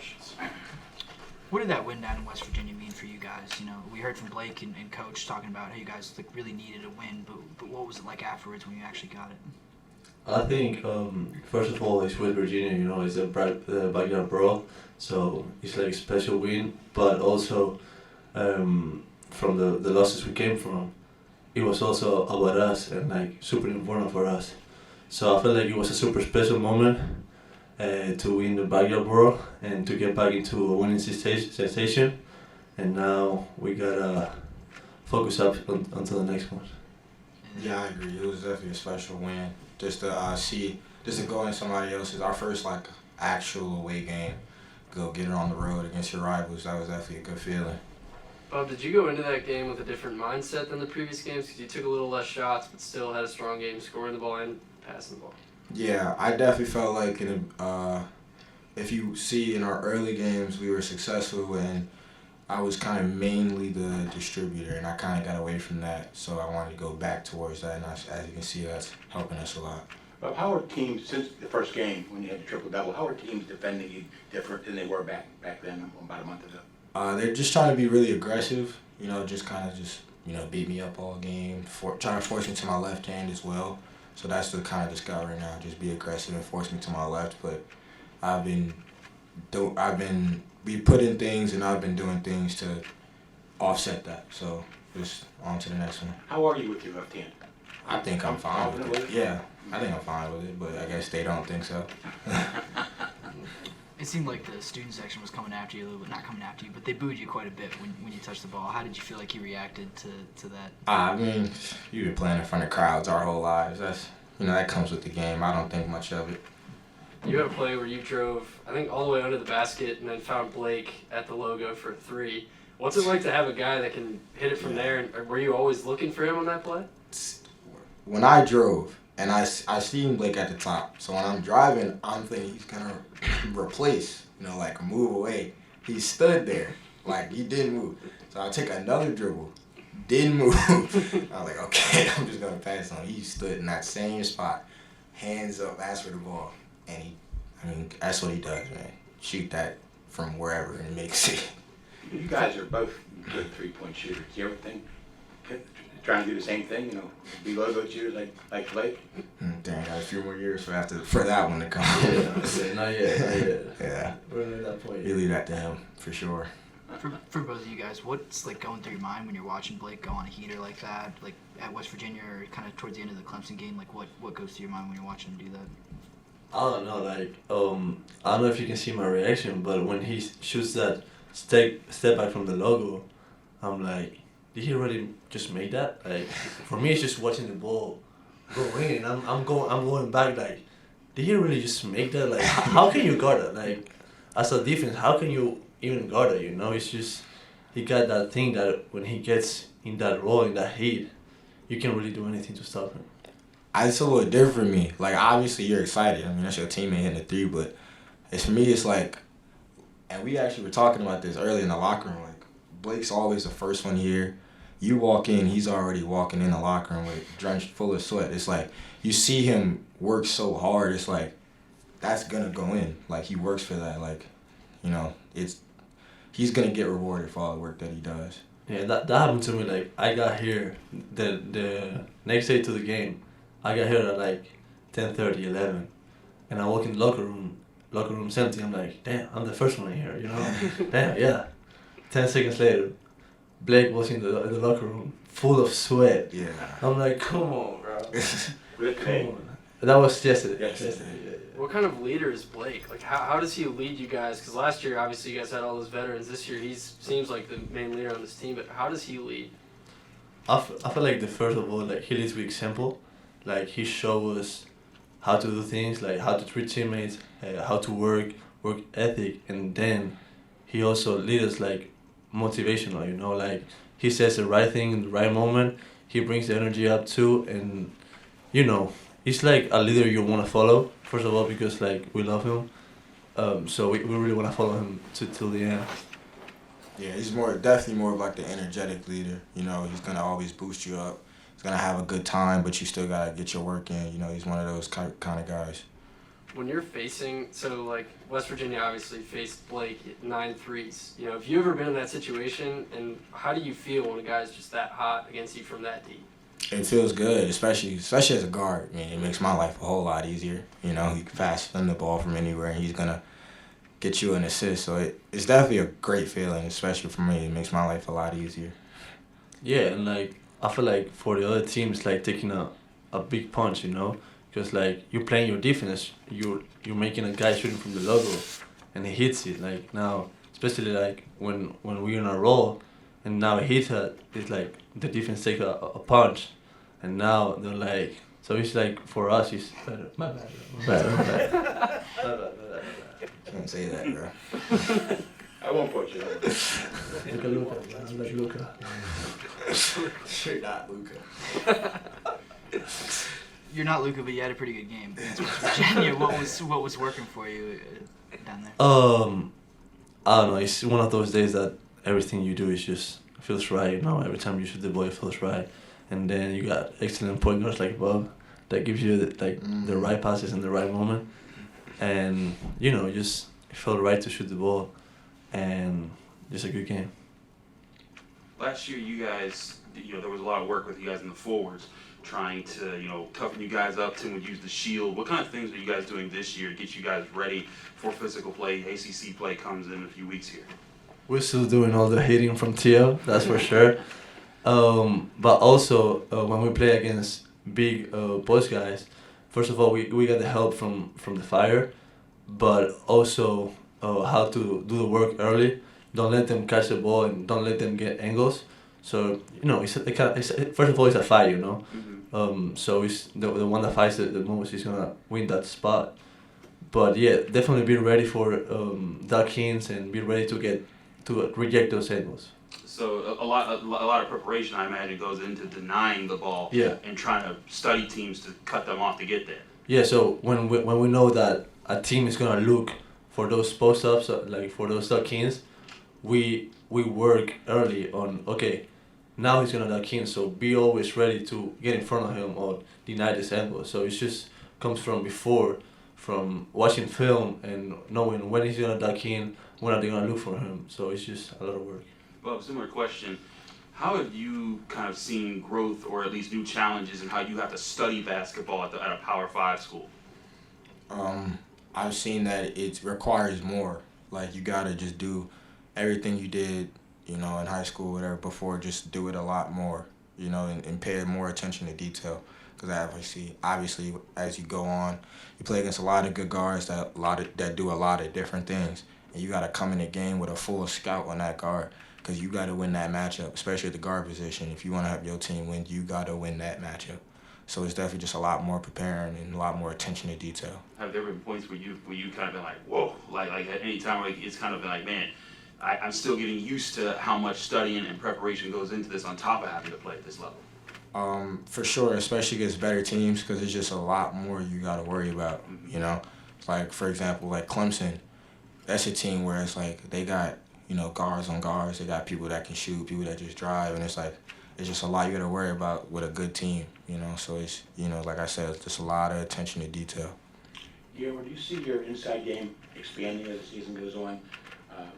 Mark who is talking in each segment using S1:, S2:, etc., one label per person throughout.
S1: questions.
S2: What did that win down in West Virginia mean for you guys? You know, we heard from Blake and Coach talking about how you guys really needed a win, but what was it like afterwards when you actually got it?
S3: I think first of all, it's West Virginia. You know, it's a backyard brawl, so it's like a special win. But also, from the losses we came from, it was also about us and like super important for us. So I felt like it was a super special moment to win the backyard brawl and to get back into a winning sensation. And now we gotta focus up onto the next one.
S4: Yeah, I agree. It was definitely a special win. Just to go in somebody else's, our first like actual away game, go get it on the road against your rivals. That was definitely a good feeling.
S1: Bob, did you go into that game with a different mindset than the previous games? Because you took a little less shots, but still had a strong game scoring the ball and passing the ball.
S4: Yeah, I definitely felt like if you see in our early games, we were successful, and I was kind of mainly the distributor, and I kind of got away from that. So I wanted to go back towards that, and as you can see, that's helping us a lot.
S5: How are teams, since the first game when you had the triple-double, how are teams defending you different than they were back then about a month ago?
S4: They're just trying to be really aggressive, just beat me up all game, trying to force me to my left hand as well. So that's the kind of the scout right now, just be aggressive and force me to my left. But we put in things and I've been doing things to offset that. So just on to the next one.
S5: How are you with your left hand?
S4: I think I'm fine with it. Yeah, I think I'm fine with it, but I guess they don't think so.
S2: It seemed like the student section was coming after you a little bit, not coming after you, but they booed you quite a bit when you touched the ball. How did you feel like you reacted to that?
S4: I mean, you've been playing in front of crowds our whole lives. That comes with the game. I don't think much of it.
S1: You had a play where you drove, I think, all the way under the basket and then found Blake at the logo for a three. What's it like to have a guy that can hit it from there? And were you always looking for him on that play?
S4: When I drove, and I seen Blake at the top, so when I'm driving, I'm thinking he's going to replace, move away. He stood there, he didn't move. So I took another dribble, didn't move. I was like, okay, I'm just going to pass on. He stood in that same spot, hands up, asked for the ball. And that's what he does, man. Shoot that from wherever and makes it.
S5: You guys are both good three-point shooters. Do you ever think trying to do the same thing, be logo shooters like Blake?
S4: Dang, got a few more years for that one to come.
S3: Yeah, not yet.
S4: Yeah.
S3: We're not at that point.
S4: You leave that to him, for sure.
S2: For both of you guys, what's going through your mind when you're watching Blake go on a heater like that, like at West Virginia or kind of towards the end of the Clemson game? Like what goes through your mind when you're watching him do that?
S3: I don't know, I don't know if you can see my reaction, but when he shoots that step back from the logo, I'm like, did he really just make that? Like, for me, it's just watching the ball go in, and I'm going back, like, did he really just make that? Like, how can you guard it? Like, as a defense, how can you even guard it, It's just, he got that thing that when he gets in that role, in that heat, you can't really do anything to stop him.
S4: It's a little different for me. Obviously you're excited. I mean, that's your teammate hitting a three, but for me, it's like, and we actually were talking about this early in the locker room, Blake's always the first one here. You walk in, he's already walking in the locker room drenched full of sweat. It's like, you see him work so hard, it's like, that's gonna go in. He works for that. He's gonna get rewarded for all the work that he does.
S3: Yeah, that happened to me. I got here the next day to the game. I got here at 10:30, 11, and I walk in the locker room's empty. I'm like, damn, I'm the first one here, Damn, yeah. 10 seconds later, Blake was in the locker room, full of sweat.
S4: Yeah.
S3: I'm like, come on, bro.
S5: Come
S3: on. That was yesterday.
S5: Yes.
S3: Yeah.
S1: What kind of leader is Blake? How does he lead you guys? Because last year, obviously, you guys had all those veterans. This year, he seems like the main leader on this team, but how does he lead?
S3: I feel like first of all, he leads with example. He shows us how to do things, how to treat teammates, how to work ethic, and then he also leads us motivational, he says the right thing in the right moment, he brings the energy up too, and he's like a leader you want to follow, first of all, because we love him, so we really want to follow him till the end.
S4: Yeah, he's definitely more of the energetic leader, he's going to always boost you up. He's going to have a good time, but you still got to get your work in. He's one of those kind of guys.
S1: when you're facing, so like West Virginia obviously faced Blake at 9 threes. You know, have you ever been in that situation, and how do you feel when a guy's just that hot against you from that deep?
S4: It feels good, especially as a guard. I mean, it makes my life a whole lot easier. You know, he can pass him the ball from anywhere, and he's gonna get you an assist. So it's definitely a great feeling, especially for me. It makes my life a lot easier.
S3: Yeah, and like I feel like for the other team, it's like taking a big punch, you know, because like you're playing your defense, you're making a guy shooting from the logo, and he hits it. Like now, especially like when we're in a roll, and now he hits it, it's like the defense take a punch, and now they're like, so it's like for us it's better. My bad, my bad, my bad. My bad.
S4: Can't say that, bro.
S5: I won't put you on.
S3: Luka, I'm like Luka.
S4: You're not Luka.
S2: You're not Luka, but you had a pretty good game against West Virginia. What was working for you down there?
S3: I don't know. It's one of those days that everything you do is just feels right. You know, every time you shoot the ball, it feels right, and then you got excellent point guards like Bob that gives you the right passes in the right moment, and you know, just it felt right to shoot the ball, and just a good game.
S6: Last year, you guys, there was a lot of work with you guys in the forwards, trying to, toughen you guys up. Tim would use the shield. What kind of things are you guys doing this year to get you guys ready for physical play? ACC play comes in a few weeks here.
S3: We're still doing all the hitting from Tio, that's for sure. But also, when we play against big post guys, first of all, we got the help from the fire, but also how to do the work early. Don't let them catch the ball and don't let them get angles. So, first of all, it's a fight,
S6: Mm-hmm.
S3: So it's the one that fights the most is going to win that spot. But yeah, definitely be ready for duck-ins and be ready to reject those angles.
S6: So a lot of preparation, I imagine, goes into denying the ball.
S3: Yeah.
S6: And trying to study teams to cut them off to get there.
S3: Yeah, so when we know that a team is going to look for those post-ups, like for those duck-ins, we work early on, okay, now he's going to duck in, so be always ready to get in front of him or deny this angle. So it just comes from before, from watching film and knowing when he's going to duck in, when are they going to look for him. So it's just a lot of work.
S6: Well, similar question. How have you kind of seen growth or at least new challenges in how you have to study basketball at a Power 5 school?
S4: I've seen that it requires more. Like, you got to just do everything you did, in high school, whatever, before, just do it a lot more, and pay more attention to detail. Because obviously, as you go on, you play against a lot of good guards that do a lot of different things. And you got to come in the game with a full scout on that guard, because you got to win that matchup, especially at the guard position. If you want to have your team win, you got to win that matchup. So it's definitely just a lot more preparing and a lot more attention to detail.
S6: Have there been points where you kind of been like, whoa, like at any time, like it's kind of been like, man, I'm still getting used to how much studying and preparation goes into this on top of having to play at this level?
S4: For sure, especially against better teams, because it's just a lot more you got to worry about, Like, for example, like Clemson, that's a team where it's like they got, guards on guards. They got people that can shoot, people that just drive, and it's like, it's just a lot you got to worry about with a good team, So it's, like I said, it's just a lot of attention to detail.
S5: Guillermo, do you see your inside game expanding as the season goes on?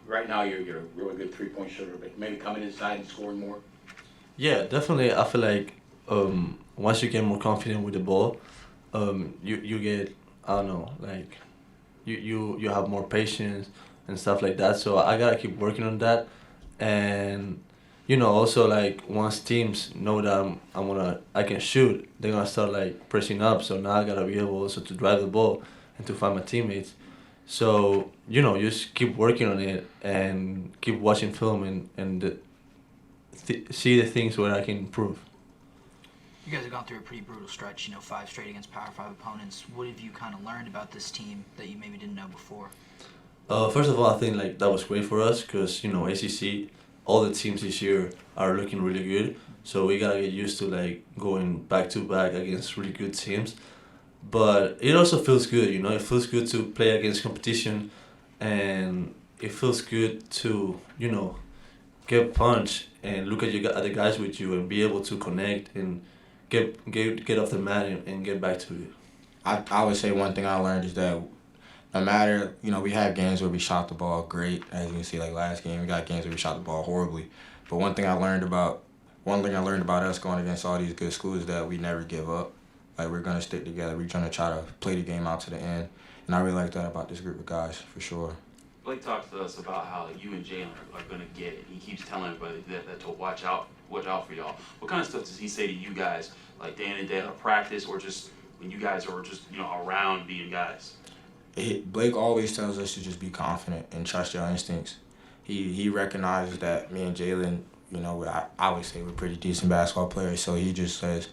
S5: Right now, you're a really good three-point shooter, but maybe coming inside and scoring more?
S3: Yeah, definitely. I feel like once you get more confident with the ball, you get, I don't know, like you have more patience and stuff like that. So I gotta keep working on that, and also like once teams know that I can shoot, they're gonna start like pressing up. So now I gotta be able also to drive the ball and to find my teammates. So just keep working on it and keep watching film and see the things where I can improve.
S2: You guys have gone through a pretty brutal stretch, 5 straight against Power 5 opponents. What have you kind of learned about this team that you maybe didn't know before?
S3: First of all, I think like that was great for us because ACC, all the teams this year are looking really good. So we gotta get used to like going back to back against really good teams. But it also feels good, It feels good to play against competition, and it feels good to get punched and look at the guys with you and be able to connect and get off the mat and get back to it.
S4: I would say one thing I learned is that no matter, we have games where we shot the ball great, as you can see, like last game, we got games where we shot the ball horribly. But one thing I learned about us going against all these good schools is that we never give up. Like, we're going to stick together. We're going to try to play the game out to the end. And I really like that about this group of guys, for sure.
S6: Blake talked to us about how you and Jalen are going to get it. He keeps telling everybody that to watch out for y'all. What kind of stuff does he say to you guys, like day in and day out of practice, or just when you guys are just around being guys?
S4: Blake always tells us to just be confident and trust your instincts. He recognizes that me and Jalen, I would say we're pretty decent basketball players. So he just says,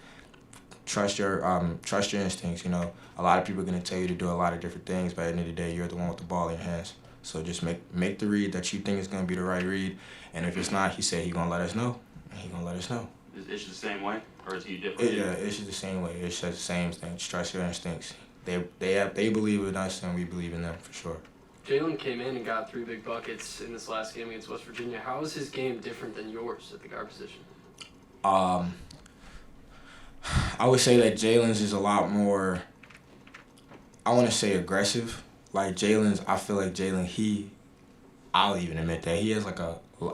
S4: trust your instincts. A lot of people are gonna tell you to do a lot of different things, but at the end of the day, you're the one with the ball in your hands. So just make the read that you think is gonna be the right read, and if it's not, he said he's gonna let us know, and he's gonna let us know.
S6: Is Ish the same way, or is he different?
S4: Yeah, Ish is the same way. Ish says the same thing. Just trust your instincts. They believe in us, and we believe in them for sure.
S1: Jalen came in and got 3 big buckets in this last game against West Virginia. How is his game different than yours at the guard position?
S4: I would say that Jalen's is a lot more, I want to say aggressive. Like Jalen's, I feel like Jalen, I'll even admit that he has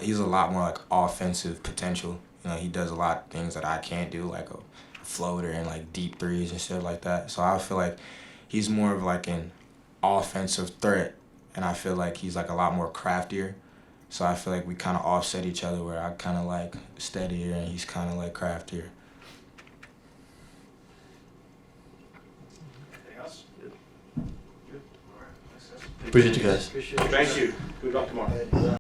S4: he's a lot more like offensive potential. He does a lot of things that I can't do, like a floater and like deep threes and stuff like that. So I feel like he's more of like an offensive threat, and I feel like he's like a lot more craftier. So I feel like we kind of offset each other, where I kind of like steadier and he's kind of like craftier.
S5: Anything else?
S1: Good.
S5: All right. Thanks, guys.
S3: Appreciate you guys.
S1: Appreciate it.
S5: Thank you. Good luck tomorrow.